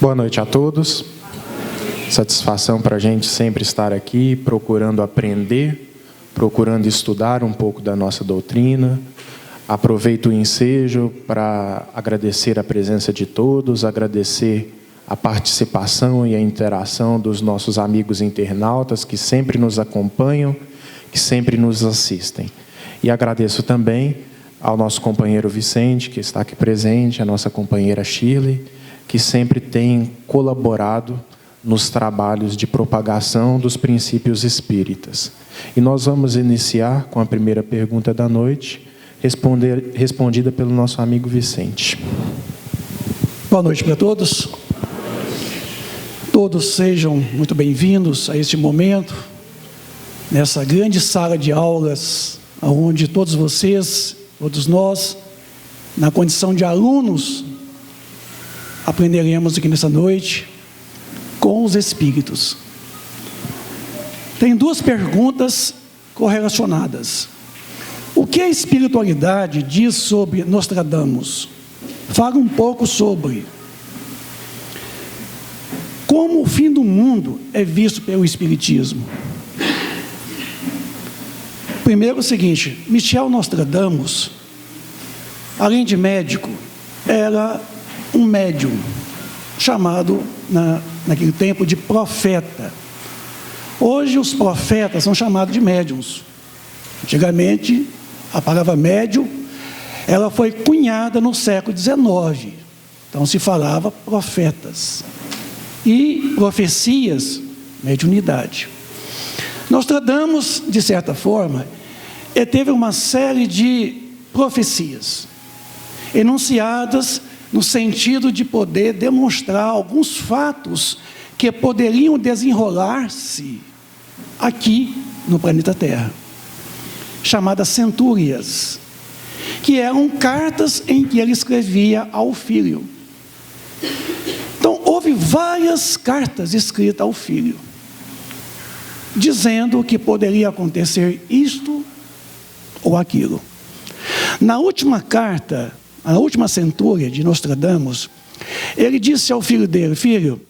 Boa noite a todos. Satisfação para a gente sempre estar aqui, procurando aprender, procurando estudar um pouco da nossa doutrina. Aproveito o ensejo para agradecer a presença de todos, agradecer a participação e a interação dos nossos amigos internautas que sempre nos acompanham, que sempre nos assistem. E agradeço também ao nosso companheiro Vicente, que está aqui presente, a nossa companheira Shirley, que sempre tem colaborado nos trabalhos de propagação dos princípios espíritas. E nós vamos iniciar com a primeira pergunta da noite, respondida pelo nosso amigo Vicente. Boa noite para todos. Todos sejam muito bem-vindos a este momento, nessa grande sala de aulas, onde todos vocês, todos nós, na condição de alunos, aprenderemos aqui nessa noite com os Espíritos. Tem duas perguntas correlacionadas. O que a espiritualidade diz sobre Nostradamus? Fala um pouco sobre como o fim do mundo é visto pelo Espiritismo. Primeiro, o seguinte: Michel Nostradamus, além de médico, era um médium, chamado naquele tempo de profeta. Hoje os profetas são chamados de médiuns. Antigamente, a palavra médium, ela foi cunhada no século XIX. Então se falava profetas. E profecias, mediunidade. Nostradamus, de certa forma, teve uma série de profecias, enunciadas no sentido de poder demonstrar alguns fatos que poderiam desenrolar-se aqui no planeta Terra, chamadas centúrias, que eram cartas em que ele escrevia ao filho. Então, houve várias cartas escritas ao filho, dizendo que poderia acontecer isto ou aquilo. Na última carta, a última centúria de Nostradamus, ele disse ao filho dele: filho,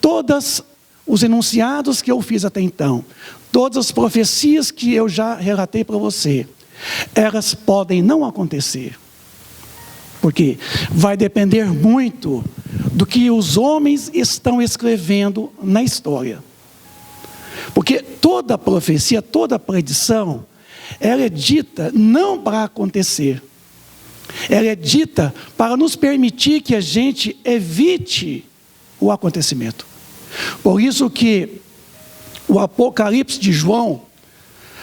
todos os enunciados que eu fiz até então, todas as profecias que eu já relatei para você, elas podem não acontecer. Porque vai depender muito do que os homens estão escrevendo na história. Porque toda profecia, toda predição, ela é dita não para acontecer. Ela é dita para nos permitir que a gente evite o acontecimento. Por isso que o Apocalipse de João,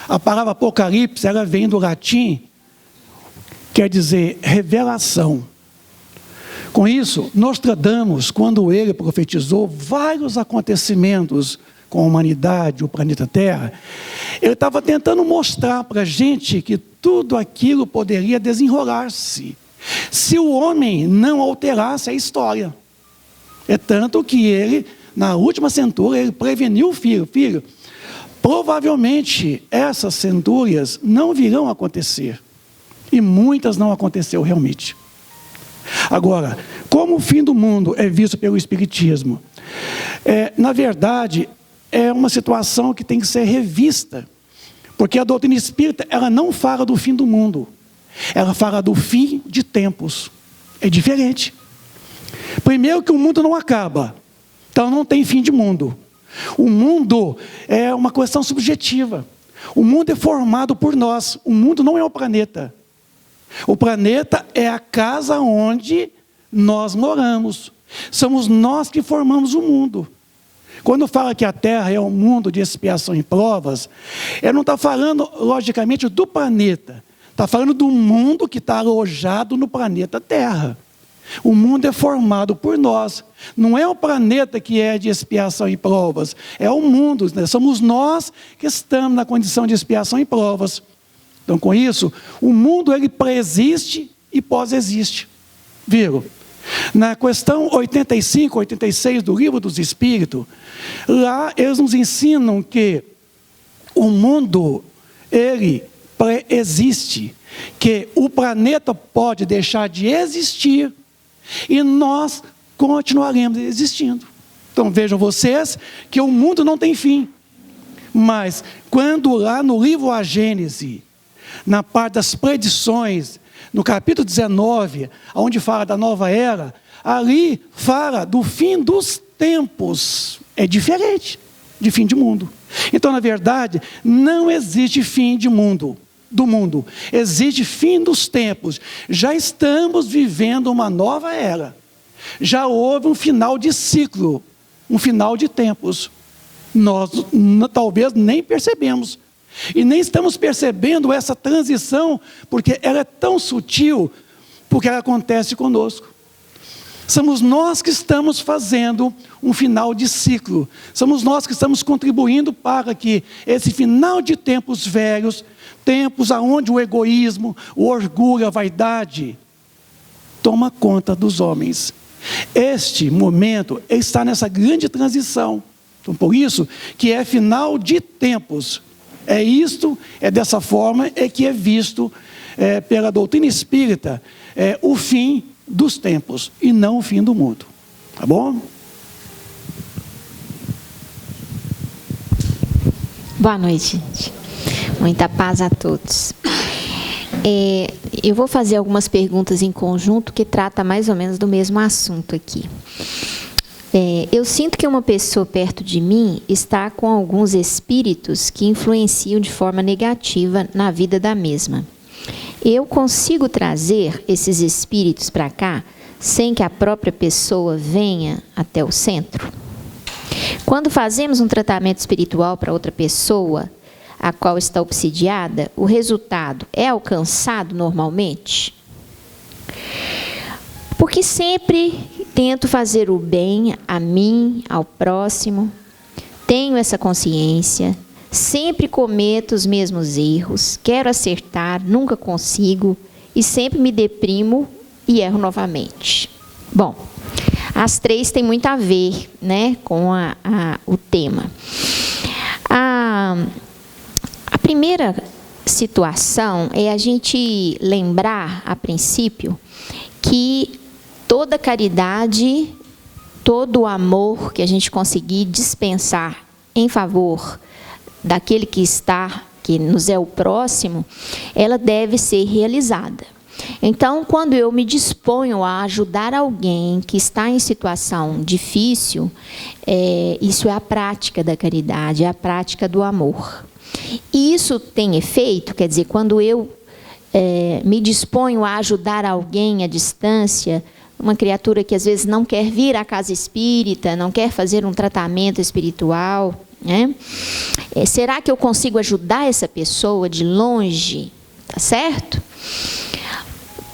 a palavra Apocalipse, ela vem do latim, quer dizer revelação. Com isso, Nostradamus, quando ele profetizou vários acontecimentos com a humanidade, o planeta Terra, ele estava tentando mostrar para a gente que tudo aquilo poderia desenrolar-se, se o homem não alterasse a história. É tanto que ele, na última centúria, ele preveniu o filho: filho, provavelmente essas centúrias não virão a acontecer. E muitas não aconteceu realmente. Agora, como o fim do mundo é visto pelo Espiritismo? Na verdade, é uma situação que tem que ser revista. Porque a doutrina espírita, ela não fala do fim do mundo. Ela fala do fim de tempos. É diferente. Primeiro que o mundo não acaba. Então não tem fim de mundo. O mundo é uma questão subjetiva. O mundo é formado por nós. O mundo não é o planeta. O planeta é a casa onde nós moramos. Somos nós que formamos o mundo. Quando fala que a Terra é um mundo de expiação e provas, ele não está falando, logicamente, do planeta. Está falando do mundo que está alojado no planeta Terra. O mundo é formado por nós. Não é o planeta que é de expiação e provas. É o mundo, né? Somos nós que estamos na condição de expiação e provas. Então, com isso, o mundo ele pré-existe e pós-existe. Viram? Na questão 85, 86 do Livro dos Espíritos, lá eles nos ensinam que o mundo, ele pré-existe, que o planeta pode deixar de existir e nós continuaremos existindo. Então vejam vocês que o mundo não tem fim. Mas quando lá no livro A Gênese, na parte das predições, no capítulo 19, onde fala da nova era, ali fala do fim dos tempos. É diferente de fim de mundo. Então, na verdade, não existe fim de mundo, do mundo. Existe fim dos tempos. Já estamos vivendo uma nova era. Já houve um final de ciclo, um final de tempos. Nós talvez nem percebemos. E nem estamos percebendo essa transição, porque ela é tão sutil, porque ela acontece conosco. Somos nós que estamos fazendo um final de ciclo. Somos nós que estamos contribuindo para que esse final de tempos velhos, tempos onde o egoísmo, o orgulho, a vaidade, toma conta dos homens. Este momento está nessa grande transição. Então, por isso que é final de tempos. É isto, é dessa forma que é visto pela doutrina espírita o fim dos tempos e não o fim do mundo. Tá bom? Boa noite, gente. Muita paz a todos. Eu vou fazer algumas perguntas em conjunto que trata mais ou menos do mesmo assunto aqui. Eu sinto que uma pessoa perto de mim está com alguns espíritos que influenciam de forma negativa na vida da mesma. Eu consigo trazer esses espíritos para cá sem que a própria pessoa venha até o centro? Quando fazemos um tratamento espiritual para outra pessoa, a qual está obsidiada, o resultado é alcançado normalmente? Porque sempre tento fazer o bem a mim, ao próximo, tenho essa consciência, sempre cometo os mesmos erros, quero acertar, nunca consigo, e sempre me deprimo e erro novamente. Bom, as três têm muito a ver, né, com o tema. A primeira situação é a gente lembrar, a princípio, que toda caridade, todo o amor que a gente conseguir dispensar em favor daquele que nos é o próximo, ela deve ser realizada. Então, quando eu me disponho a ajudar alguém que está em situação difícil, isso é a prática da caridade, é a prática do amor. E isso tem efeito, quer dizer, quando eu me disponho a ajudar alguém à distância, uma criatura que às vezes não quer vir à casa espírita, não quer fazer um tratamento espiritual, né? Será que eu consigo ajudar essa pessoa de longe? Tá certo?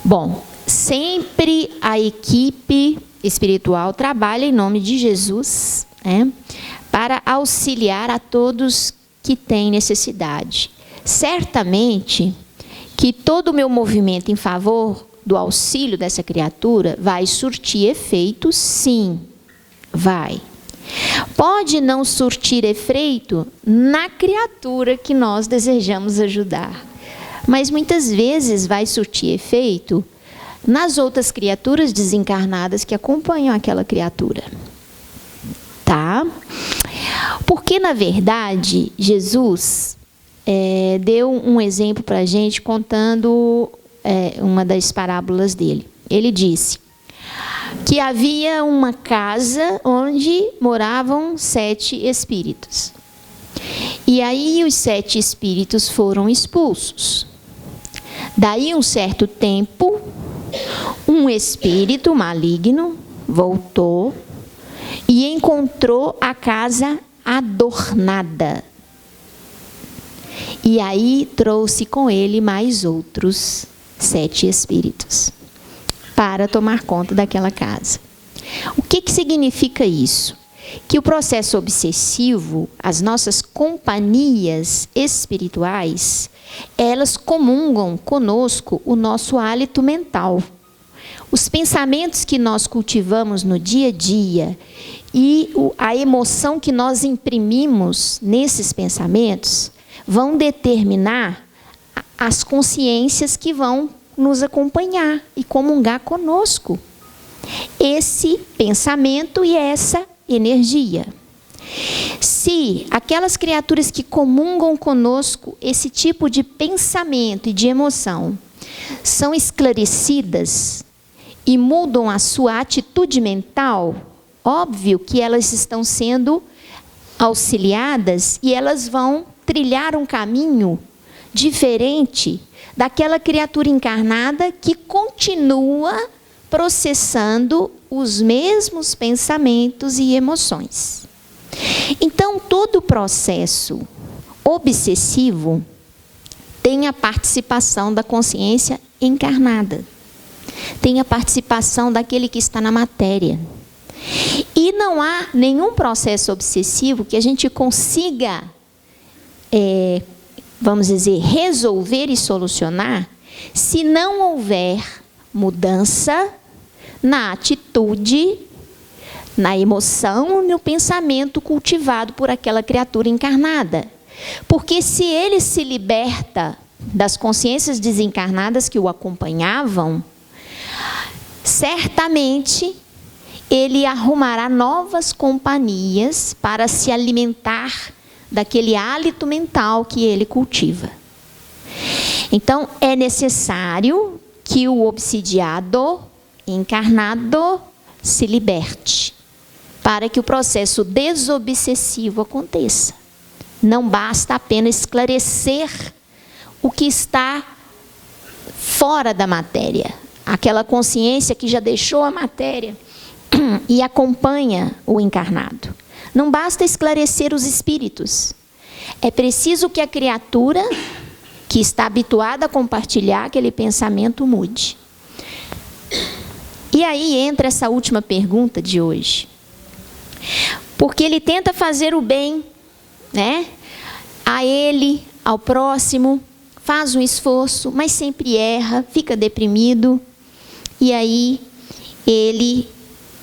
Bom, sempre a equipe espiritual trabalha em nome de Jesus, né, para auxiliar a todos que têm necessidade. Certamente que todo o meu movimento em favor do auxílio dessa criatura vai surtir efeito, sim, vai. Pode não surtir efeito na criatura que nós desejamos ajudar, mas muitas vezes vai surtir efeito nas outras criaturas desencarnadas que acompanham aquela criatura. Tá? Porque, na verdade, Jesus deu um exemplo para a gente contando uma das parábolas dele. Ele disse que havia uma casa onde moravam 7 espíritos. E aí os 7 espíritos foram expulsos. Daí um certo tempo, um espírito maligno voltou e encontrou a casa adornada. E aí trouxe com ele mais outros 7 espíritos para tomar conta daquela casa. O que significa isso? Que o processo obsessivo, as nossas companhias espirituais, elas comungam conosco o nosso hálito mental. Os pensamentos que nós cultivamos no dia a dia e a emoção que nós imprimimos nesses pensamentos vão determinar as consciências que vão nos acompanhar e comungar conosco. esse pensamento e essa energia. Se aquelas criaturas que comungam conosco esse tipo de pensamento e de emoção são esclarecidas e mudam a sua atitude mental, óbvio que elas estão sendo auxiliadas e elas vão trilhar um caminho diferente daquela criatura encarnada que continua processando os mesmos pensamentos e emoções. Então, todo o processo obsessivo tem a participação da consciência encarnada, tem a participação daquele que está na matéria. E não há nenhum processo obsessivo que a gente consiga, vamos dizer, resolver e solucionar se não houver mudança na atitude, na emoção, no pensamento cultivado por aquela criatura encarnada. Porque se ele se liberta das consciências desencarnadas que o acompanhavam, certamente ele arrumará novas companhias para se alimentar daquele hálito mental que ele cultiva. Então, é necessário que o obsidiado encarnado se liberte, para que o processo desobsessivo aconteça. Não basta apenas esclarecer o que está fora da matéria, aquela consciência que já deixou a matéria e acompanha o encarnado. Não basta esclarecer os espíritos. É preciso que a criatura que está habituada a compartilhar aquele pensamento mude. E aí entra essa última pergunta de hoje. Porque ele tenta fazer o bem, né? A ele, ao próximo, faz um esforço, mas sempre erra, fica deprimido. E aí ele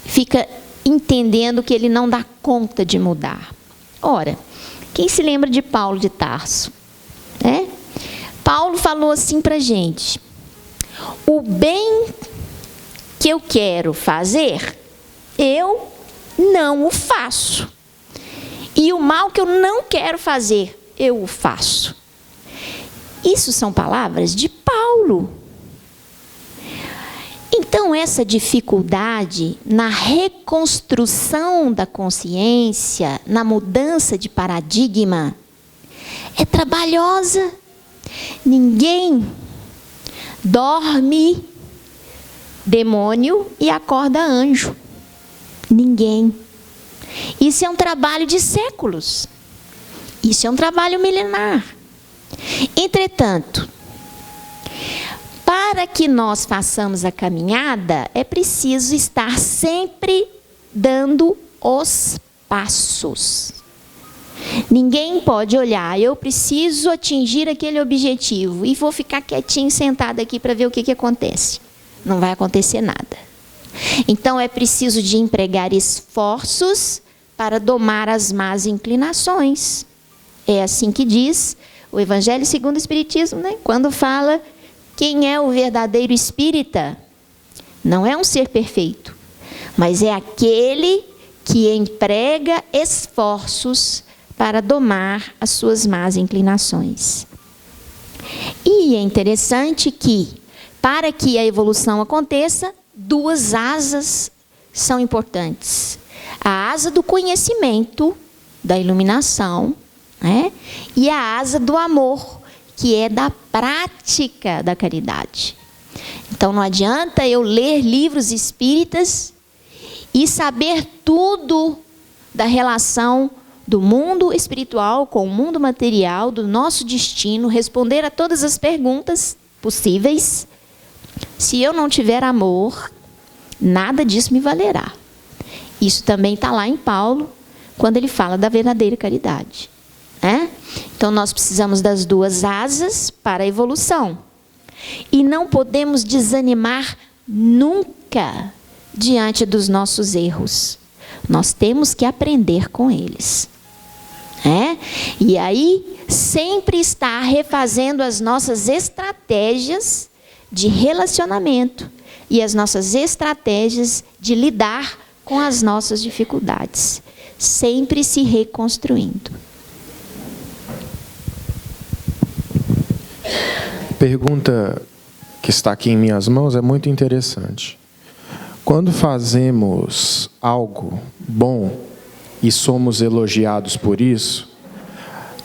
fica entendendo que ele não dá conta de mudar. Ora, quem se lembra de Paulo de Tarso? Né? Paulo falou assim para a gente: o bem que eu quero fazer, eu não o faço. E o mal que eu não quero fazer, eu o faço. Isso são palavras de Paulo. Então, essa dificuldade na reconstrução da consciência, na mudança de paradigma, é trabalhosa. Ninguém dorme demônio e acorda anjo. Ninguém. Isso é um trabalho de séculos. Isso é um trabalho milenar. Entretanto, para que nós façamos a caminhada, é preciso estar sempre dando os passos. Ninguém pode olhar, eu preciso atingir aquele objetivo e vou ficar quietinho, sentado aqui para ver o que acontece. Não vai acontecer nada. Então, é preciso de empregar esforços para domar as más inclinações. É assim que diz o Evangelho segundo o Espiritismo, né? Quando fala quem é o verdadeiro espírita. Não é um ser perfeito, mas é aquele que emprega esforços para domar as suas más inclinações. E é interessante que, para que a evolução aconteça, duas asas são importantes. A asa do conhecimento, da iluminação, né? E a asa do amor, que é da prática da caridade. Então, não adianta eu ler livros espíritas e saber tudo da relação do mundo espiritual com o mundo material, do nosso destino, responder a todas as perguntas possíveis. Se eu não tiver amor, nada disso me valerá. Isso também está lá em Paulo, quando ele fala da verdadeira caridade. Então, nós precisamos das duas asas para a evolução. E não podemos desanimar nunca diante dos nossos erros. Nós temos que aprender com eles. E aí, sempre estar refazendo as nossas estratégias de relacionamento e as nossas estratégias de lidar com as nossas dificuldades, sempre se reconstruindo. Pergunta que está aqui em minhas mãos é muito interessante. Quando fazemos algo bom e somos elogiados por isso,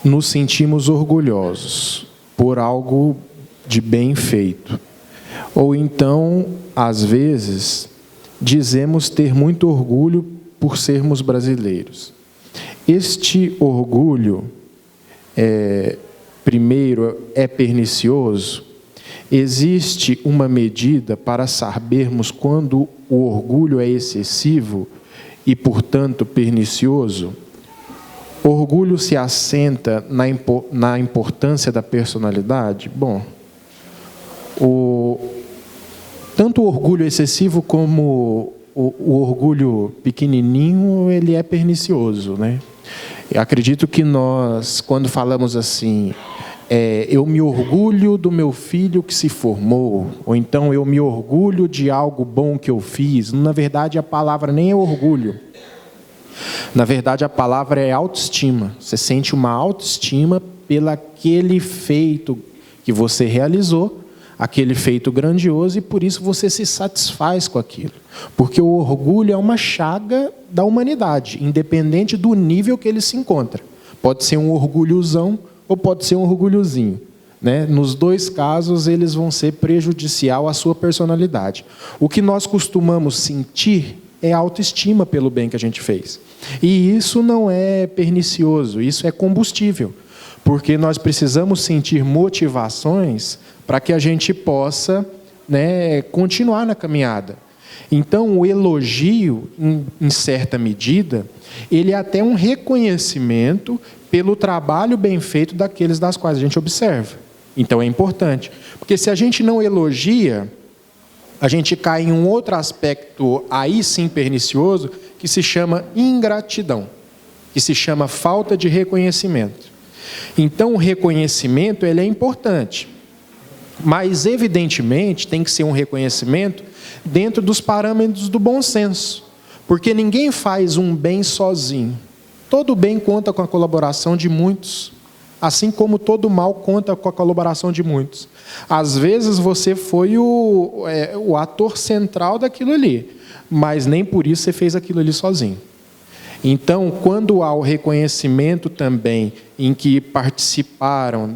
nos sentimos orgulhosos por algo de bem feito. Ou então, às vezes, dizemos ter muito orgulho por sermos brasileiros. Este orgulho, primeiro, é pernicioso. Existe uma medida para sabermos quando o orgulho é excessivo e, portanto, pernicioso? Orgulho se assenta na importância da personalidade? Bom, tanto o orgulho excessivo como o orgulho pequenininho, ele é pernicioso, né? Eu acredito que nós, quando falamos assim, eu me orgulho do meu filho que se formou, ou então eu me orgulho de algo bom que eu fiz, na verdade a palavra nem é orgulho. Na verdade, a palavra é autoestima. Você sente uma autoestima pelo aquele feito que você realizou, aquele feito grandioso, e por isso você se satisfaz com aquilo. Porque o orgulho é uma chaga da humanidade, independente do nível que ele se encontra. Pode ser um orgulhozão ou pode ser um orgulhozinho, né? Nos dois casos, eles vão ser prejudicial à sua personalidade. O que nós costumamos sentir é autoestima pelo bem que a gente fez. E isso não é pernicioso, isso é combustível. Porque nós precisamos sentir motivações para que a gente possa, né, continuar na caminhada. Então, o elogio, em certa medida, ele é até um reconhecimento pelo trabalho bem feito daqueles das quais a gente observa. Então, é importante. Porque se a gente não elogia, a gente cai em um outro aspecto, aí sim pernicioso, que se chama ingratidão, que se chama falta de reconhecimento. Então, o reconhecimento ele é importante, mas, evidentemente, tem que ser um reconhecimento dentro dos parâmetros do bom senso, porque ninguém faz um bem sozinho. Todo bem conta com a colaboração de muitos, assim como todo mal conta com a colaboração de muitos. Às vezes você foi o ator central daquilo ali, mas nem por isso você fez aquilo ali sozinho. Então, quando há o reconhecimento também em que participaram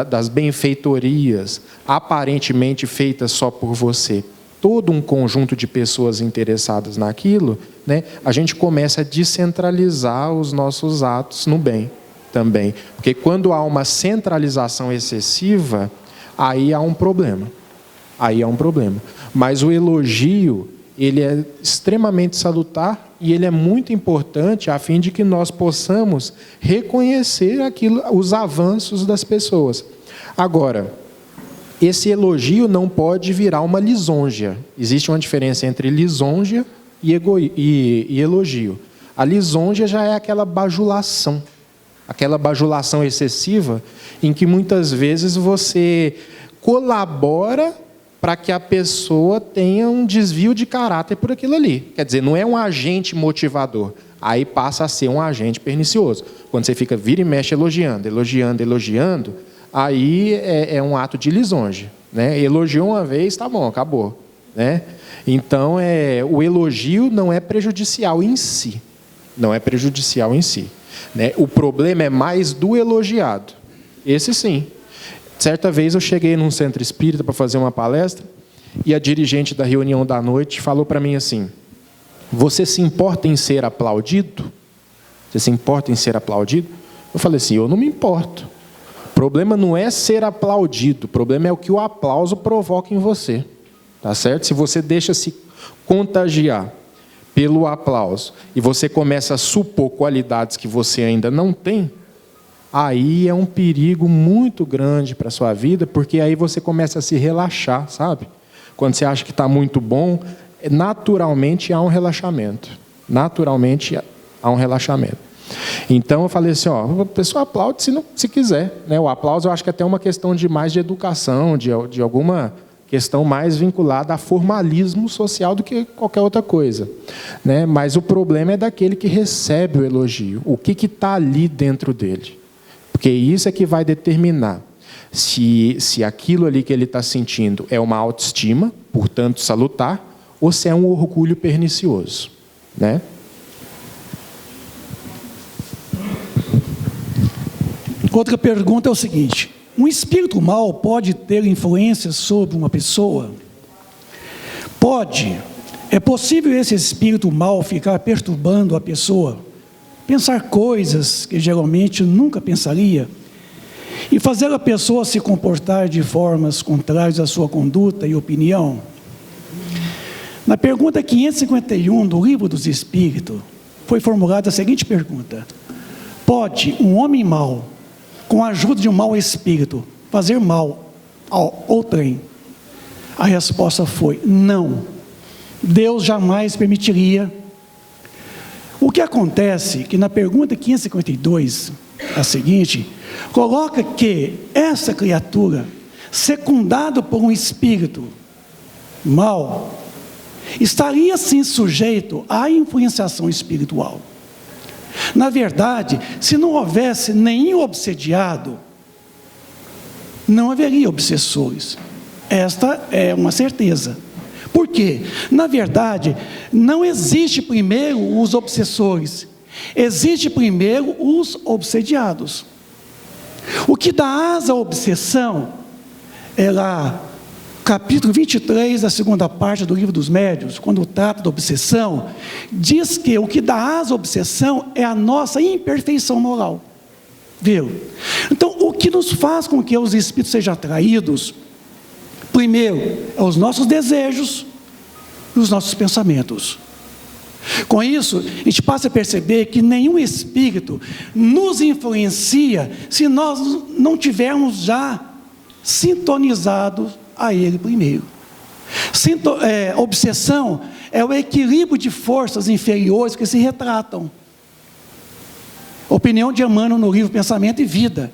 das benfeitorias, aparentemente feitas só por você, todo um conjunto de pessoas interessadas naquilo, né, a gente começa a descentralizar os nossos atos no bem também. Porque quando há uma centralização excessiva, aí há um problema. Aí há um problema. Mas o elogio, ele é extremamente salutar e ele é muito importante a fim de que nós possamos reconhecer os avanços das pessoas. Agora, esse elogio não pode virar uma lisonja. Existe uma diferença entre lisonja e elogio. A lisonja já é aquela bajulação excessiva em que muitas vezes você colabora para que a pessoa tenha um desvio de caráter por aquilo ali. Quer dizer, não é um agente motivador, aí passa a ser um agente pernicioso. Quando você fica vira e mexe elogiando, aí é um ato de lisonja, né? Elogiou uma vez, tá bom, acabou, né? Então, o elogio não é prejudicial em si, né? O problema é mais do elogiado, esse sim. Certa vez eu cheguei num centro espírita para fazer uma palestra e a dirigente da reunião da noite falou para mim assim: você se importa em ser aplaudido? Você se importa em ser aplaudido? Eu falei assim: eu não me importo. O problema não é ser aplaudido, o problema é o que o aplauso provoca em você. Tá certo? Se você deixa se contagiar pelo aplauso e você começa a supor qualidades que você ainda não tem, aí é um perigo muito grande para a sua vida, porque aí você começa a se relaxar, sabe? Quando você acha que está muito bom, naturalmente há um relaxamento. Então eu falei assim, a pessoa aplaude se quiser, né? O aplauso eu acho que é até uma questão mais de educação, de alguma questão mais vinculada a formalismo social do que qualquer outra coisa, né? Mas o problema é daquele que recebe o elogio, o que está ali dentro dele, porque isso é que vai determinar se aquilo ali que ele está sentindo é uma autoestima, portanto salutar, ou se é um orgulho pernicioso, né? Outra pergunta é o seguinte: um espírito mau pode ter influência sobre uma pessoa? Pode. É possível esse espírito mau ficar perturbando a pessoa, pensar coisas que geralmente nunca pensaria, e fazer a pessoa se comportar de formas contrárias à sua conduta e opinião? Na pergunta 551 do Livro dos Espíritos, foi formulada a seguinte pergunta: pode um homem mau, com a ajuda de um mau espírito, fazer mal ao outrem? A resposta foi: não. Deus jamais permitiria. O que acontece que na pergunta 552, a seguinte, coloca que essa criatura, secundada por um espírito mau, estaria sim sujeito à influenciação espiritual. Na verdade, se não houvesse nenhum obsediado, não haveria obsessores. Esta é uma certeza. Por quê? Na verdade, não existe primeiro os obsessores, existe primeiro os obsediados. O que dá asa à obsessão é lá, capítulo 23, da segunda parte do Livro dos Médiuns, quando trata da obsessão, diz que o que dá asa à obsessão é a nossa imperfeição moral. Viu? Então, o que nos faz com que os espíritos sejam atraídos, primeiro, é os nossos desejos e os nossos pensamentos. Com isso, a gente passa a perceber que nenhum espírito nos influencia se nós não tivermos já sintonizados a ele primeiro. Obsessão é o equilíbrio de forças inferiores que se retratam. Opinião de Emmanuel no livro Pensamento e Vida.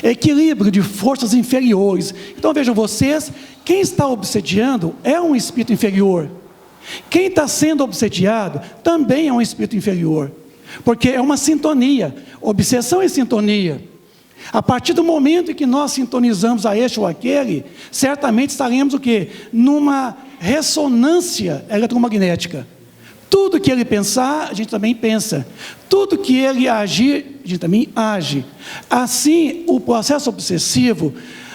Equilíbrio de forças inferiores. Então vejam vocês, quem está obsediando é um espírito inferior. Quem está sendo obsediado também é um espírito inferior. Porque é uma sintonia. Obsessão é sintonia. A partir do momento em que nós sintonizamos a este ou aquele, certamente estaremos o quê? Numa ressonância eletromagnética. Tudo que ele pensar, a gente também pensa. Tudo que ele agir, a gente também age. Assim, o processo obsessivo,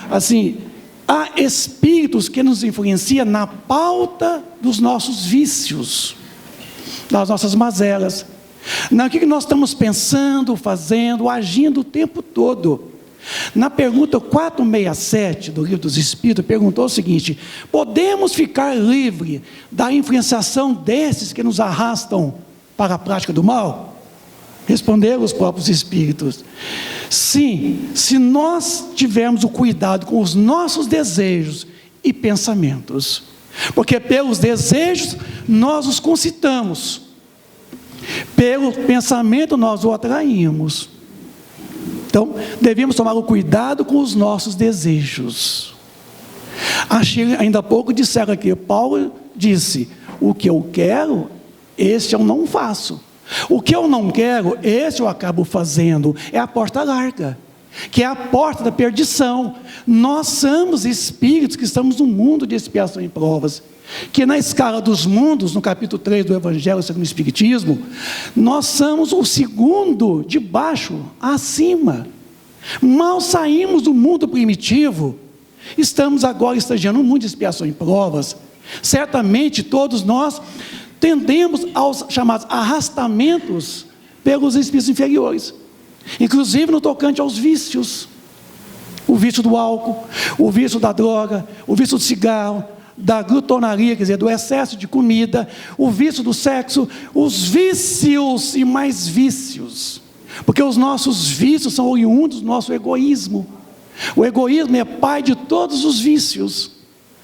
assim, há espíritos que nos influenciam na pauta dos nossos vícios, das nossas mazelas, naquilo que nós estamos pensando, fazendo, agindo o tempo todo. Na pergunta 467 do Livro dos Espíritos, perguntou o seguinte: podemos ficar livres da influenciação desses que nos arrastam para a prática do mal? Responderam os próprios Espíritos: sim, se nós tivermos o cuidado com os nossos desejos e pensamentos, porque pelos desejos nós os concitamos, pelo pensamento nós o atraímos. Então, devemos tomar o cuidado com os nossos desejos. Achei, ainda há pouco disseram aqui, Paulo disse: o que eu quero, esse eu não faço. O que eu não quero, esse eu acabo fazendo. É a porta larga, que é a porta da perdição. Nós somos espíritos que estamos no mundo de expiação e provas, que na escala dos mundos, no capítulo 3 do Evangelho segundo o Espiritismo, nós somos o segundo de baixo acima. Mal saímos do mundo primitivo, estamos agora estagiando no mundo de expiação e provas. Certamente todos nós tendemos aos chamados arrastamentos pelos espíritos inferiores, inclusive no tocante aos vícios. O vício do álcool, o vício da droga, o vício do cigarro, da glutonaria, quer dizer, do excesso de comida, o vício do sexo, os vícios e mais vícios, porque os nossos vícios são oriundos do nosso egoísmo. O egoísmo é pai de todos os vícios.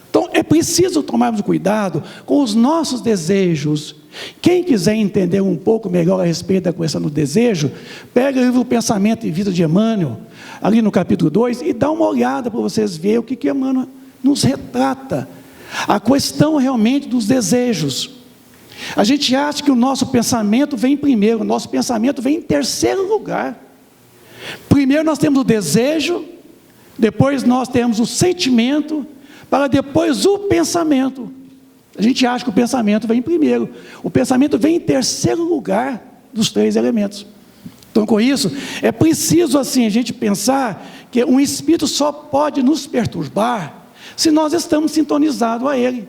Então é preciso tomarmos cuidado com os nossos desejos. Quem quiser entender um pouco melhor a respeito da questão do desejo, pega o livro Pensamento e Vida de Emmanuel, ali no capítulo 2, e dá uma olhada para vocês verem o que Emmanuel nos retrata a questão realmente dos desejos. A gente acha que o nosso pensamento vem primeiro, o nosso pensamento vem em terceiro lugar. Primeiro nós temos o desejo, depois nós temos o sentimento, para depois o pensamento. A gente acha que o pensamento vem primeiro. O pensamento vem em terceiro lugar dos três elementos. Então, com isso, é preciso assim a gente pensar que um espírito só pode nos perturbar se nós estamos sintonizados a ele,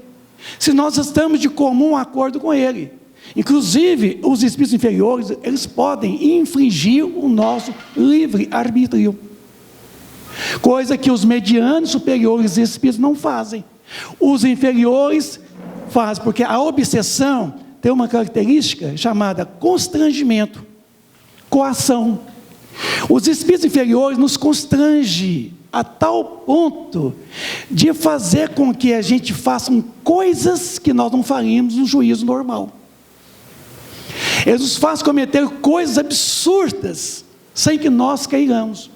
se nós estamos de comum acordo com ele. Inclusive, os espíritos inferiores, eles podem infringir o nosso livre-arbítrio, coisa que os medianos superiores espíritos não fazem. Os inferiores fazem, porque a obsessão tem uma característica chamada constrangimento, coação. Os espíritos inferiores nos constrangem a tal ponto de fazer com que a gente faça coisas que nós não faríamos no juízo normal. Eles nos fazem cometer coisas absurdas, sem que nós queiramos.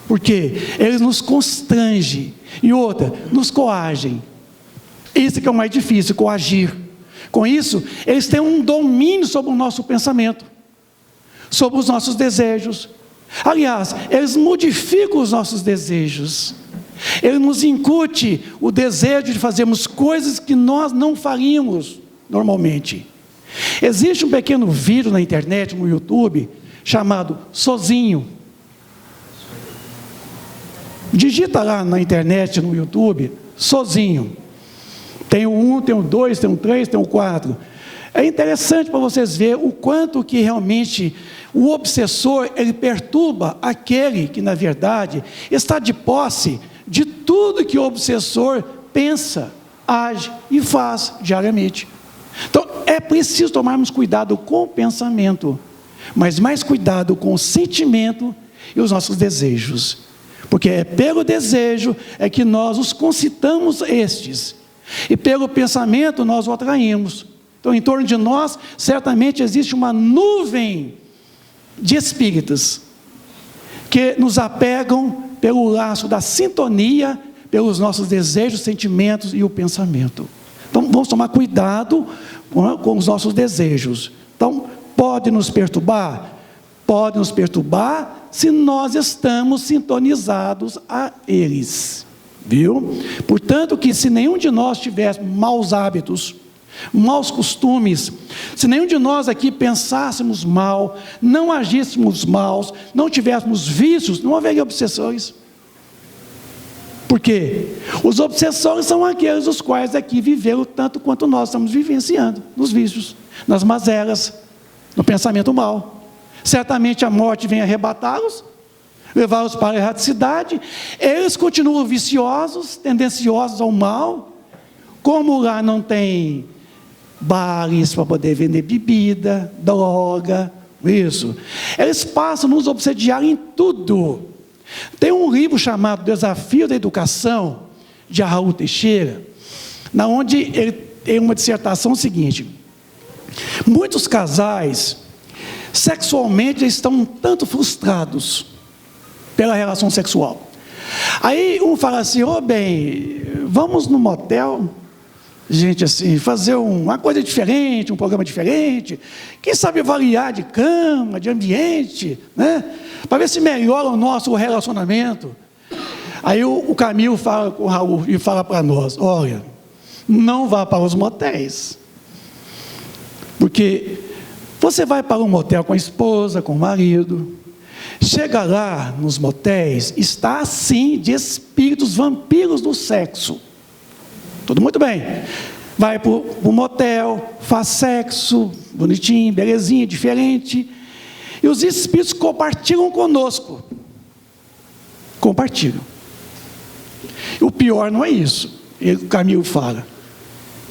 Porque eles nos constrangem. E outra, nos coagem. Isso que é o mais difícil, coagir. Com isso, eles têm um domínio sobre o nosso pensamento, sobre os nossos desejos. Aliás, eles modificam os nossos desejos. Eles nos incutem o desejo de fazermos coisas que nós não faríamos normalmente. Existe um pequeno vídeo na internet, no YouTube, chamado Sozinho. Digita lá na internet, no YouTube, Sozinho. Tem o 1, tem o 2, tem o 3, tem o 4. É interessante para vocês verem o quanto que realmente o obsessor, ele perturba aquele que, na verdade, está de posse de tudo que o obsessor pensa, age e faz diariamente. Então, é preciso tomarmos cuidado com o pensamento, mas mais cuidado com o sentimento e os nossos desejos. Porque é pelo desejo é que nós os concitamos estes, e pelo pensamento nós o atraímos. Então, em torno de nós, certamente existe uma nuvem de espíritos que nos apegam pelo laço da sintonia, pelos nossos desejos, sentimentos e o pensamento. Então, vamos tomar cuidado com os nossos desejos. Então, pode nos perturbar? Pode nos perturbar se nós estamos sintonizados a eles. Viu? Portanto, que se nenhum de nós tivesse maus hábitos, maus costumes, se nenhum de nós aqui pensássemos mal, não agíssemos mal, não tivéssemos vícios, não haveria obsessores. Por quê? Os obsessores são aqueles os quais aqui viveram tanto quanto nós estamos vivenciando, nos vícios, nas mazelas, no pensamento mal. Certamente a morte vem arrebatá-los, levá-los para a erraticidade. Eles continuam viciosos, tendenciosos ao mal. Como lá não tem bares para poder vender bebida, droga, isso, eles passam a nos obsediar em tudo. Tem um livro chamado Desafio da Educação, de Raul Teixeira, na onde ele tem uma dissertação seguinte: muitos casais sexualmente estão um tanto frustrados pela relação sexual. Aí um fala assim: ô bem, vamos no motel, gente, assim, fazer uma coisa diferente, um programa diferente, quem sabe variar de cama, de ambiente, né? Para ver se melhora o nosso relacionamento. Aí o Camilo fala com o Raul e fala para nós: olha, não vá para os motéis, porque você vai para um motel com a esposa, com o marido, chega lá nos motéis, está assim de espíritos vampiros do sexo. Tudo muito bem. Vai para o motel, faz sexo, bonitinho, belezinha, diferente. E os espíritos compartilham conosco. Compartilham. O pior não é isso. O Camilo fala,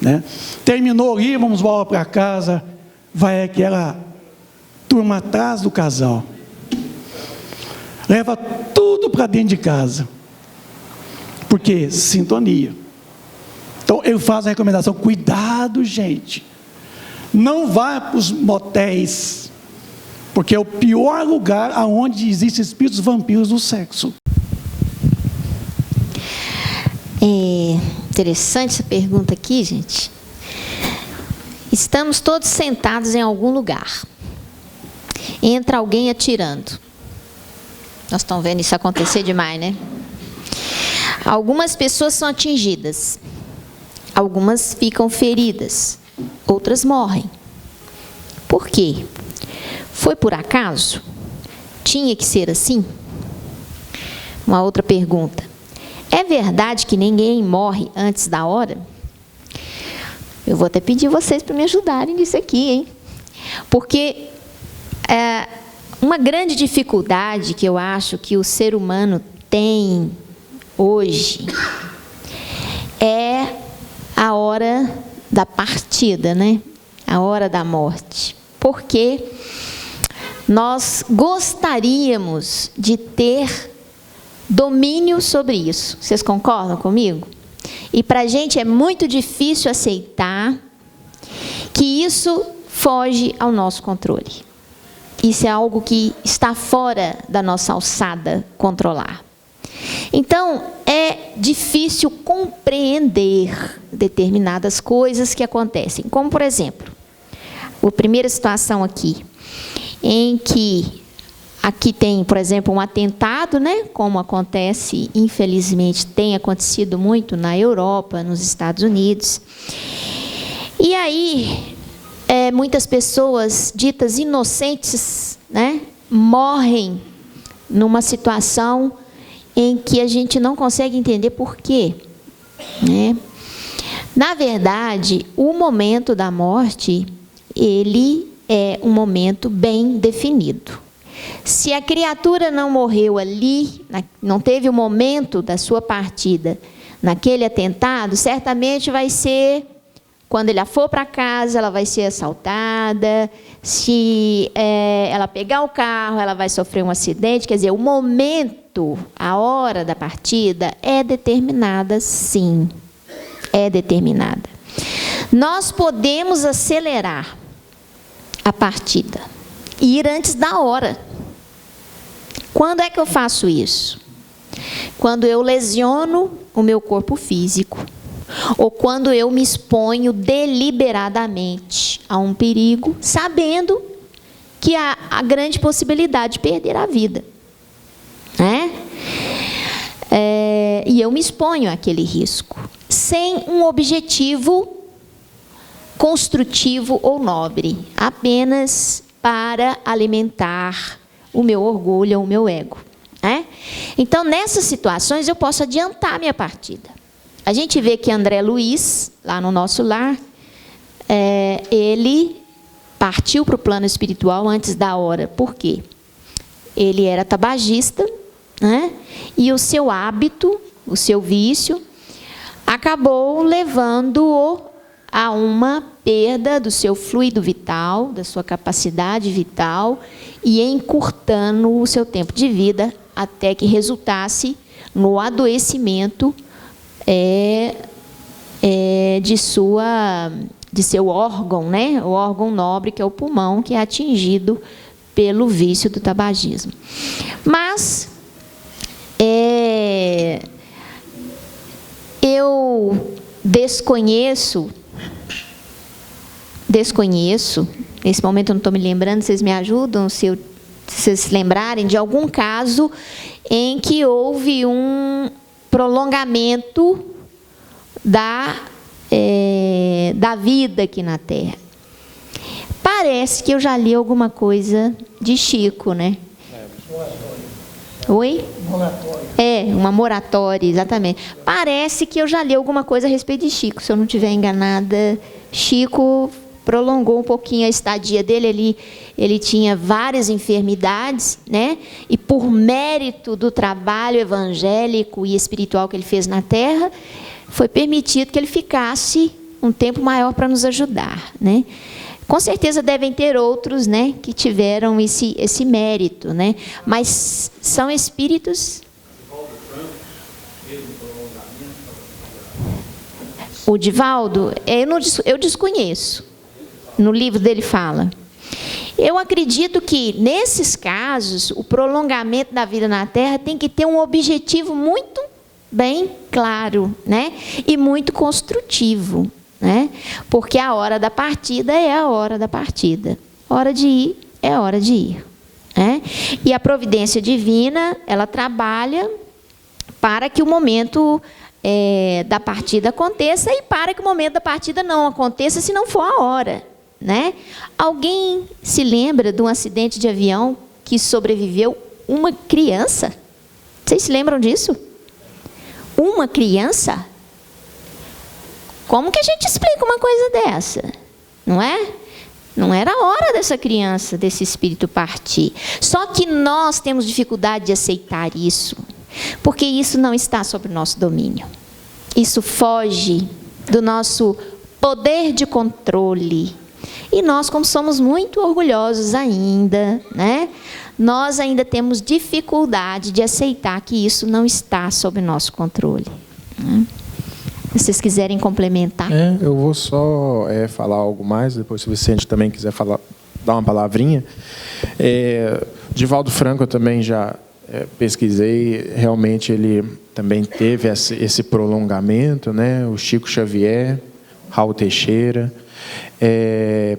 né? Terminou ali, vamos voltar para casa. Vai aquela turma atrás do casal. Leva tudo para dentro de casa. Porque sintonia. Então, ele faz a recomendação: cuidado, gente. Não vá para os motéis, porque é o pior lugar onde existem espíritos vampiros do sexo. É interessante essa pergunta aqui, gente. Estamos todos sentados em algum lugar. Entra alguém atirando. Nós estamos vendo isso acontecer demais, né? Algumas pessoas são atingidas. Algumas ficam feridas. Outras morrem. Por quê? Foi por acaso? Tinha que ser assim? Uma outra pergunta. É verdade que ninguém morre antes da hora? Eu vou até pedir vocês para me ajudarem nisso aqui, hein? Porque uma grande dificuldade que eu acho que o ser humano tem hoje é a hora da partida, né? A hora da morte. Porque nós gostaríamos de ter domínio sobre isso. Vocês concordam comigo? E para a gente é muito difícil aceitar que isso foge ao nosso controle. Isso é algo que está fora da nossa alçada controlar. Então, é difícil compreender determinadas coisas que acontecem. Como, por exemplo, a primeira situação aqui, em que aqui tem, por exemplo, um atentado, né? Como acontece, infelizmente, tem acontecido muito na Europa, nos Estados Unidos. E aí, muitas pessoas ditas inocentes, né? Morrem numa situação em que a gente não consegue entender por quê, né? Na verdade, o momento da morte, ele é um momento bem definido. Se a criatura não morreu ali, não teve o momento da sua partida naquele atentado, certamente vai ser, quando ela for para casa, ela vai ser assaltada. Se ela pegar o carro, ela vai sofrer um acidente. Quer dizer, o momento, a hora da partida é determinada, sim. É determinada. Nós podemos acelerar a partida, ir antes da hora. Quando é que eu faço isso? Quando eu lesiono o meu corpo físico, ou quando eu me exponho deliberadamente a um perigo, sabendo que há a grande possibilidade de perder a vida, né? E eu me exponho àquele risco, sem um objetivo construtivo ou nobre, apenas para alimentar o meu orgulho, o meu ego, né? Então, nessas situações, eu posso adiantar a minha partida. A gente vê que André Luiz, lá no nosso lar, ele partiu para o plano espiritual antes da hora. Por quê? Ele era tabagista, né? E o seu hábito, o seu vício, acabou levando-o a uma perda do seu fluido vital, da sua capacidade vital, e encurtando o seu tempo de vida, até que resultasse no adoecimento de seu órgão, né? O órgão nobre, que é o pulmão, que é atingido pelo vício do tabagismo. Mas eu desconheço, nesse momento eu não estou me lembrando, vocês me ajudam, se vocês se lembrarem de algum caso em que houve um prolongamento da vida aqui na Terra. Parece que eu já li alguma coisa de Chico, né? Oi? Moratória. Uma moratória, exatamente. Parece que eu já li alguma coisa a respeito de Chico, se eu não estiver enganada. Chico prolongou um pouquinho a estadia dele, ele tinha várias enfermidades, né? E por mérito do trabalho evangélico e espiritual que ele fez na Terra, foi permitido que ele ficasse um tempo maior para nos ajudar, né? Com certeza devem ter outros, né, que tiveram esse mérito, né? Mas são espíritos. O Divaldo, eu desconheço. No livro dele fala. Eu acredito que, nesses casos, o prolongamento da vida na Terra tem que ter um objetivo muito bem claro, né? E muito construtivo, né? Porque a hora da partida é a hora da partida. Hora de ir é a hora de ir, né? E a providência divina, ela trabalha para que o momento da partida aconteça e para que o momento da partida não aconteça se não for a hora, né? Alguém se lembra de um acidente de avião que sobreviveu uma criança? Vocês se lembram disso? Uma criança? Como que a gente explica uma coisa dessa? Não é? Não era a hora dessa criança, desse espírito partir. Só que nós temos dificuldade de aceitar isso, porque isso não está sob o nosso domínio. Isso foge do nosso poder de controle. E nós, como somos muito orgulhosos ainda, né? Nós ainda temos dificuldade de aceitar que isso não está sob nosso controle, né? Se vocês quiserem complementar. Eu vou só falar algo mais, depois se o Vicente também quiser falar, dar uma palavrinha. Divaldo Franco eu também já pesquisei, realmente ele também teve esse prolongamento, né? O Chico Xavier, Raul Teixeira,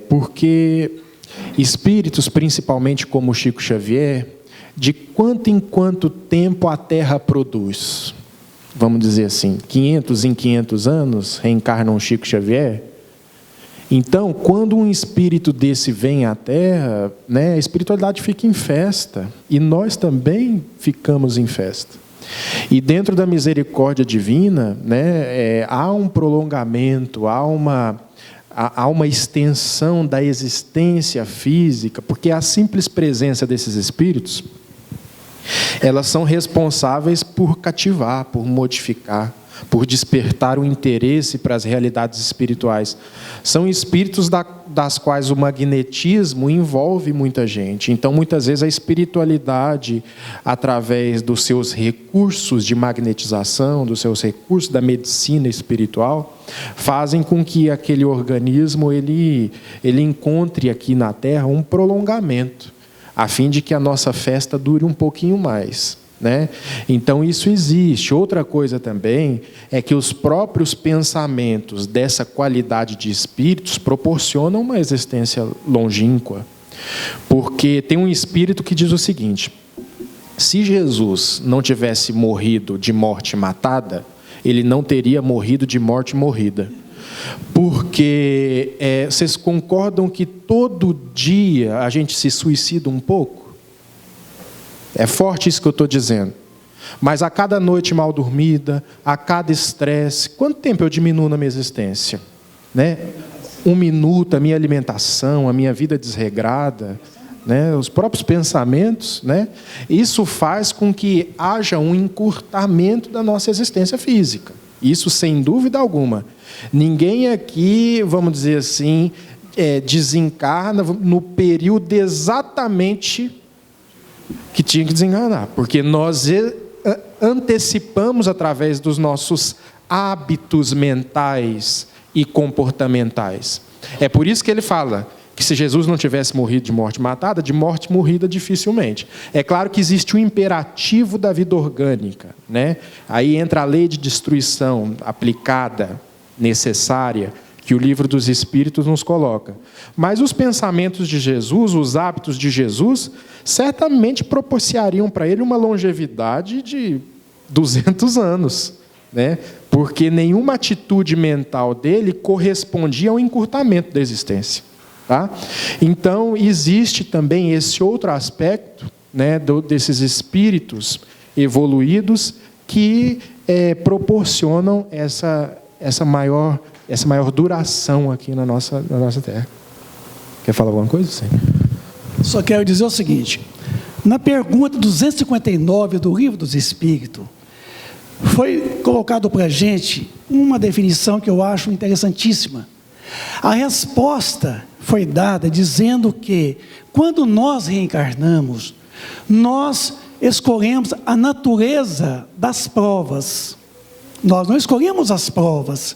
porque espíritos, principalmente como o Chico Xavier, de quanto em quanto tempo a Terra produz? Vamos dizer assim, 500 em 500 anos reencarna um Chico Xavier. Então, quando um espírito desse vem à Terra, né, a espiritualidade fica em festa. E nós também ficamos em festa. E dentro da misericórdia divina, né, há um prolongamento, há uma extensão da existência física, porque a simples presença desses espíritos, elas são responsáveis por cativar, por modificar, por despertar o interesse para as realidades espirituais. São espíritos das quais o magnetismo envolve muita gente. Então, muitas vezes, a espiritualidade, através dos seus recursos de magnetização, dos seus recursos da medicina espiritual, fazem com que aquele organismo ele encontre aqui na Terra um prolongamento, a fim de que a nossa festa dure um pouquinho mais, né? Então isso existe. Outra coisa também é que os próprios pensamentos dessa qualidade de espíritos proporcionam uma existência longínqua. Porque tem um espírito que diz o seguinte: se Jesus não tivesse morrido de morte matada, ele não teria morrido de morte morrida. Porque vocês concordam que todo dia a gente se suicida um pouco? É forte isso que eu estou dizendo. Mas a cada noite mal dormida, a cada estresse, quanto tempo eu diminuo na minha existência? Né? 1 minuto, a minha alimentação, a minha vida desregrada, né? Os próprios pensamentos, né? Isso faz com que haja um encurtamento da nossa existência física. Isso sem dúvida alguma. Ninguém aqui, vamos dizer assim, desencarna no período exatamente que tinha que desencarnar, porque nós antecipamos através dos nossos hábitos mentais e comportamentais. É por isso que ele fala que se Jesus não tivesse morrido de morte matada, de morte morrida dificilmente. É claro que existe o imperativo da vida orgânica, né? Aí entra a lei de destruição aplicada, necessária, que o Livro dos Espíritos nos coloca. Mas os pensamentos de Jesus, os hábitos de Jesus, certamente propiciariam para ele uma longevidade de 200 anos, né? Porque nenhuma atitude mental dele correspondia ao encurtamento da existência. Tá? Então, existe também esse outro aspecto, né, desses espíritos evoluídos que proporcionam essa maior duração aqui na nossa Terra. Quer falar alguma coisa, Senhor? Só quero dizer o seguinte: na pergunta 259 do Livro dos Espíritos, foi colocado para a gente uma definição que eu acho interessantíssima. A resposta foi dada dizendo que, quando nós reencarnamos, nós escolhemos a natureza das provas. Nós não escolhemos as provas,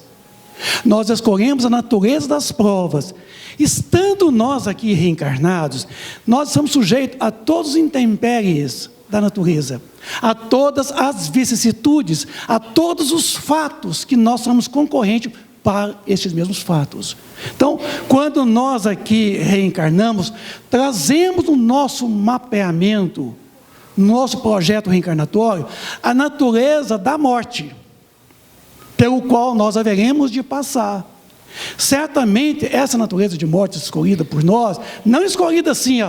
nós escolhemos a natureza das provas. Estando nós aqui reencarnados, nós estamos sujeitos a todos os intempéries da natureza, a todas as vicissitudes, a todos os fatos que nós somos concorrentes para estes mesmos fatos. Então, quando nós aqui reencarnamos, trazemos no nosso mapeamento, no nosso projeto reencarnatório, a natureza da morte, pelo qual nós haveremos de passar. Certamente, essa natureza de morte escolhida por nós, não escolhida assim,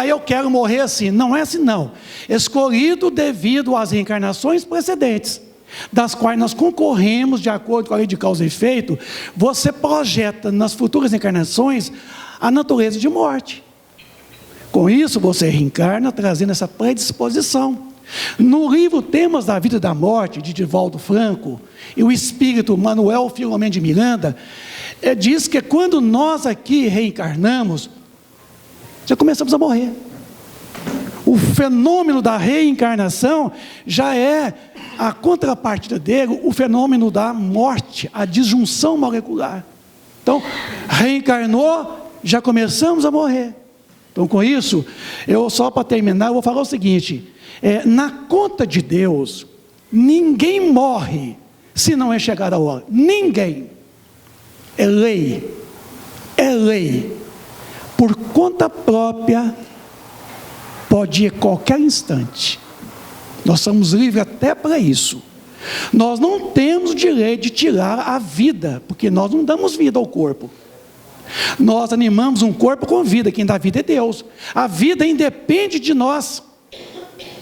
eu quero morrer assim. Não é assim, não. Escolhido devido às reencarnações precedentes, das quais nós concorremos de acordo com a lei de causa e efeito. Você projeta nas futuras encarnações a natureza de morte. Com isso, você reencarna trazendo essa predisposição. No livro Temas da Vida e da Morte, de Divaldo Franco, e o espírito Manuel Filomeno de Miranda, diz que quando nós aqui reencarnamos, já começamos a morrer. O fenômeno da reencarnação já é a contrapartida dele, o fenômeno da morte, a disjunção molecular. Então, reencarnou, já começamos a morrer. Então, com isso, só para terminar, eu vou falar o seguinte: na conta de Deus, ninguém morre se não é chegada a hora. Ninguém. É lei. É lei. Por conta própria, pode ir a qualquer instante. Nós somos livres até para isso. Nós não temos o direito de tirar a vida, porque nós não damos vida ao corpo. Nós animamos um corpo com vida. Quem dá vida é Deus. A vida independe de nós.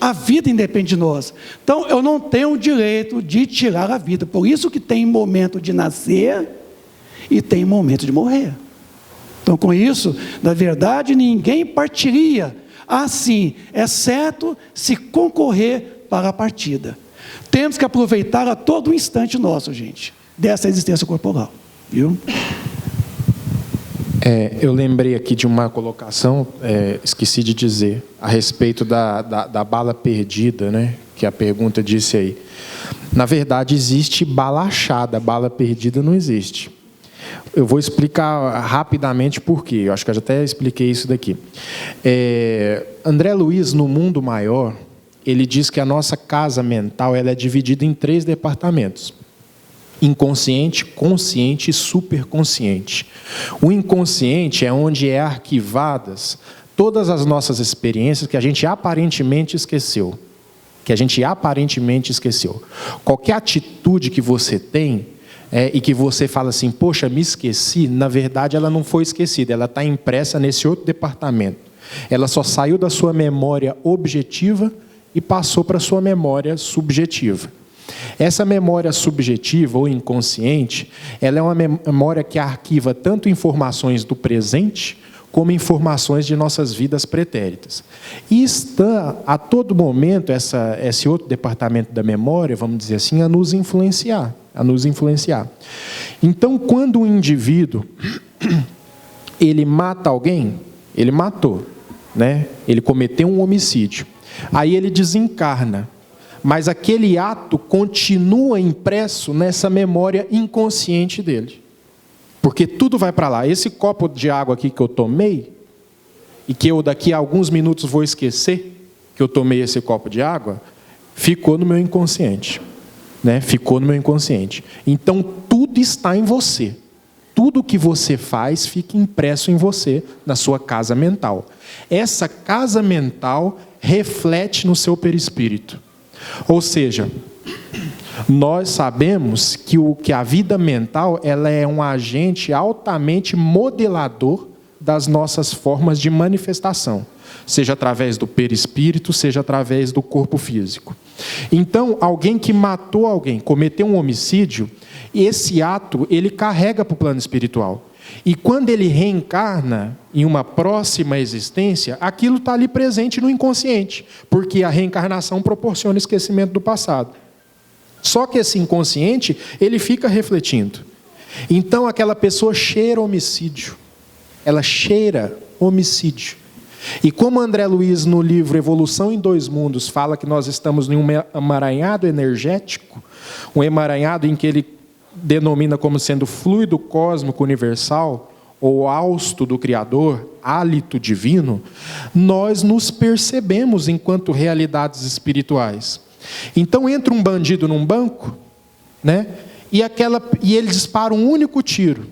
A vida independe de nós. Então, eu não tenho o direito de tirar a vida. Por isso que tem momento de nascer e tem momento de morrer. Então, com isso, na verdade, ninguém partiria assim, exceto se concorrer para a partida. Temos que aproveitar a todo instante nosso, gente, dessa existência corporal. Viu? Eu lembrei aqui de uma colocação, esqueci de dizer, a respeito da bala perdida, né? Que a pergunta disse aí. Na verdade, existe bala achada, bala perdida não existe. Eu vou explicar rapidamente por quê. Eu acho que eu já até expliquei isso daqui. André Luiz, no Mundo Maior, ele diz que a nossa casa mental ela é dividida em 3 departamentos: inconsciente, consciente e superconsciente. O inconsciente é onde arquivadas todas as nossas experiências que a gente aparentemente esqueceu. Qualquer atitude que você tem e que você fala assim, poxa, me esqueci, na verdade ela não foi esquecida, ela está impressa nesse outro departamento. Ela só saiu da sua memória objetiva e passou para a sua memória subjetiva. Essa memória subjetiva ou inconsciente, ela é uma memória que arquiva tanto informações do presente, como informações de nossas vidas pretéritas. E está, a todo momento, esse outro departamento da memória, vamos dizer assim, a nos influenciar. Então, quando um indivíduo, ele mata alguém, ele matou, né? Ele cometeu um homicídio. Aí ele desencarna. Mas aquele ato continua impresso nessa memória inconsciente dele. Porque tudo vai para lá. Esse copo de água aqui que eu tomei, e que eu daqui a alguns minutos vou esquecer que eu tomei esse copo de água, ficou no meu inconsciente. Né? Ficou no meu inconsciente. Então, tudo está em você. Tudo que você faz fica impresso em você, na sua casa mental. Essa casa mental reflete no seu perispírito. Ou seja, nós sabemos que a vida mental ela é um agente altamente modelador das nossas formas de manifestação, seja através do perispírito, seja através do corpo físico. Então, alguém que matou alguém, cometeu um homicídio, esse ato ele carrega para o plano espiritual. E quando ele reencarna em uma próxima existência, aquilo está ali presente no inconsciente, porque a reencarnação proporciona esquecimento do passado. Só que esse inconsciente, ele fica refletindo. Então aquela pessoa cheira homicídio. Ela cheira homicídio. E como André Luiz, no livro Evolução em Dois Mundos, fala que nós estamos em um emaranhado energético, um emaranhado em que ele denomina como sendo fluido cósmico universal, ou hausto do Criador, hálito divino, nós nos percebemos enquanto realidades espirituais. Então entra um bandido num banco, né? E ele dispara um único tiro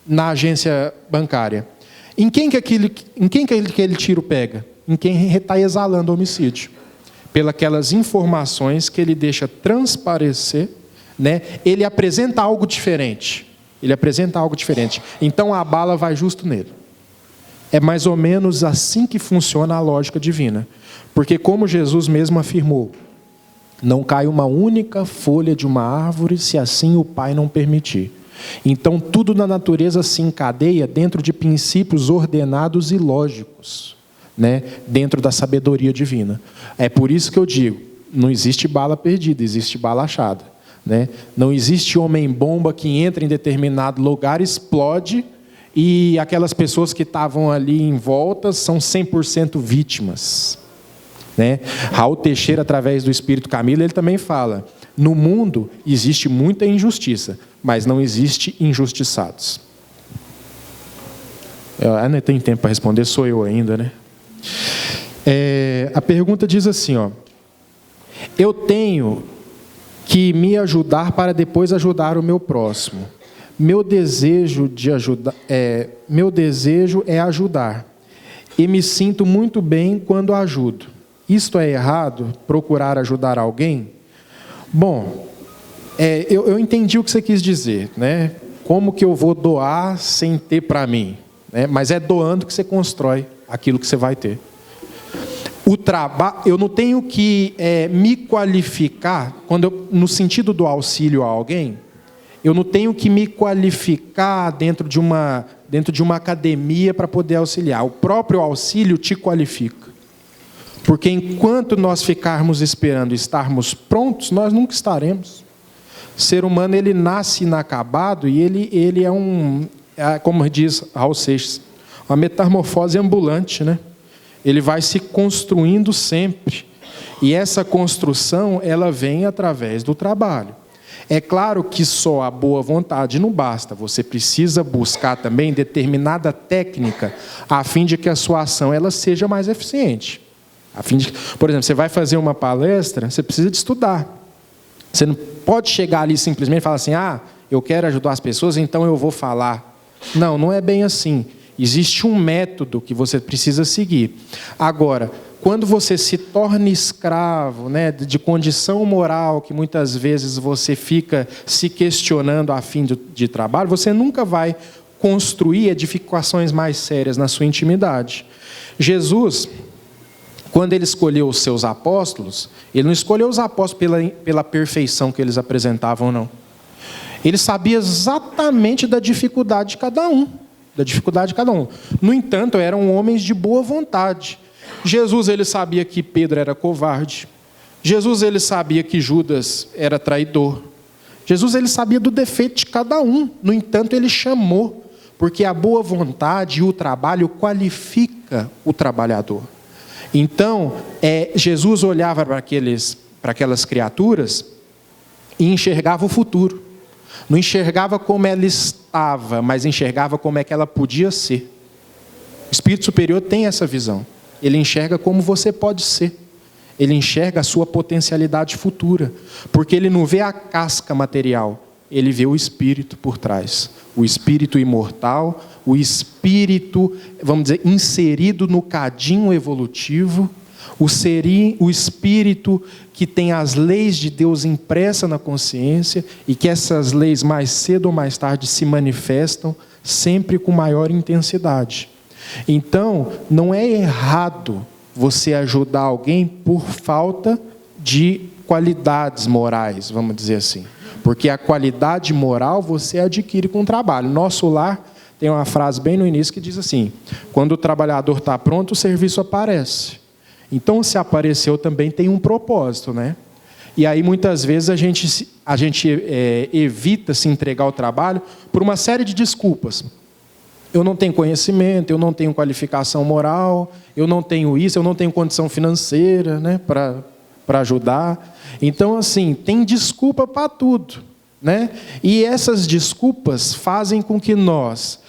na agência bancária. Em quem que aquele tiro pega? Em quem está exalando homicídio. Pelas informações que ele deixa transparecer, né? Ele apresenta algo diferente. Então a bala vai justo nele. É mais ou menos assim que funciona a lógica divina. Porque como Jesus mesmo afirmou, não cai uma única folha de uma árvore se assim o Pai não permitir. Então tudo na natureza se encadeia dentro de princípios ordenados e lógicos, né? Dentro da sabedoria divina. É por isso que eu digo, não existe bala perdida, existe bala achada. Né? Não existe homem-bomba que entra em determinado lugar, explode, e aquelas pessoas que estavam ali em volta são 100% vítimas. Né? Raul Teixeira, através do Espírito Camilo, ele também fala, no mundo existe muita injustiça, mas não existe injustiçados. Eu não tenho tempo para responder, sou eu ainda, né? A pergunta diz assim, ó, eu tenho que me ajudar para depois ajudar o meu próximo. Meu desejo é ajudar. E me sinto muito bem quando ajudo. Isto é errado? Procurar ajudar alguém? Bom, eu entendi o que você quis dizer, né? Como que eu vou doar sem ter para mim? Né? Mas é doando que você constrói aquilo que você vai ter. O trabalho, eu não tenho que me qualificar, no sentido do auxílio a alguém, eu não tenho que me qualificar dentro de uma academia para poder auxiliar. O próprio auxílio te qualifica. Porque enquanto nós ficarmos esperando estarmos prontos, nós nunca estaremos. O ser humano, ele nasce inacabado e ele como diz Raul Seixas, uma metamorfose ambulante, né? Ele vai se construindo sempre. E essa construção, ela vem através do trabalho. É claro que só a boa vontade não basta. Você precisa buscar também determinada técnica a fim de que a sua ação ela seja mais eficiente. Por exemplo, você vai fazer uma palestra, você precisa de estudar. Você não pode chegar ali simplesmente e falar assim, eu quero ajudar as pessoas, então eu vou falar. Não, não é bem assim. Existe um método que você precisa seguir. Agora, quando você se torna escravo, né, de condição moral, que muitas vezes você fica se questionando a fim de trabalho, você nunca vai construir edificações mais sérias na sua intimidade. Jesus, quando ele escolheu os seus apóstolos, ele não escolheu os apóstolos pela perfeição que eles apresentavam, não. Ele sabia exatamente da dificuldade de cada um. No entanto, eram homens de boa vontade. Jesus, ele sabia que Pedro era covarde. Jesus, ele sabia que Judas era traidor. Jesus, ele sabia do defeito de cada um. No entanto, ele chamou, porque a boa vontade e o trabalho qualifica o trabalhador. Então, Jesus olhava para aquelas criaturas e enxergava o futuro. Não enxergava como ela estava, mas enxergava como é que ela podia ser. O Espírito Superior tem essa visão. Ele enxerga como você pode ser. Ele enxerga a sua potencialidade futura. Porque ele não vê a casca material, ele vê o espírito por trás. O espírito imortal, o espírito, vamos dizer, inserido no cadinho evolutivo, o espírito que tem as leis de Deus impressa na consciência e que essas leis mais cedo ou mais tarde se manifestam sempre com maior intensidade. Então, não é errado você ajudar alguém por falta de qualidades morais, vamos dizer assim. Porque a qualidade moral você adquire com o trabalho. Nosso lar tem uma frase bem no início que diz assim, quando o trabalhador está pronto, o serviço aparece. Então, se apareceu também tem um propósito, né? E aí, muitas vezes, a gente evita se entregar ao trabalho por uma série de desculpas. Eu não tenho conhecimento, eu não tenho qualificação moral, eu não tenho isso, eu não tenho condição financeira, né, para ajudar. Então, assim, tem desculpa para tudo, né? E essas desculpas fazem com que nós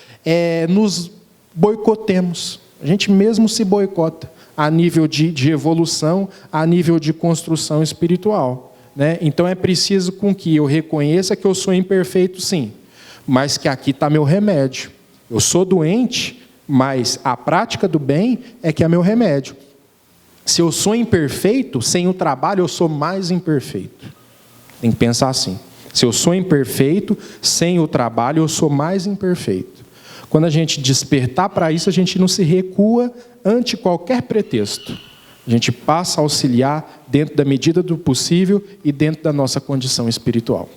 nos boicotemos. A gente mesmo se boicota a nível de evolução, a nível de construção espiritual, né? Então é preciso com que eu reconheça que eu sou imperfeito, sim, mas que aqui está meu remédio. Eu sou doente, mas a prática do bem é que é meu remédio. Se eu sou imperfeito, sem o trabalho eu sou mais imperfeito. Tem que pensar assim. Se eu sou imperfeito, sem o trabalho eu sou mais imperfeito. Quando a gente despertar para isso, a gente não se recua ante qualquer pretexto. A gente passa a auxiliar dentro da medida do possível e dentro da nossa condição espiritual.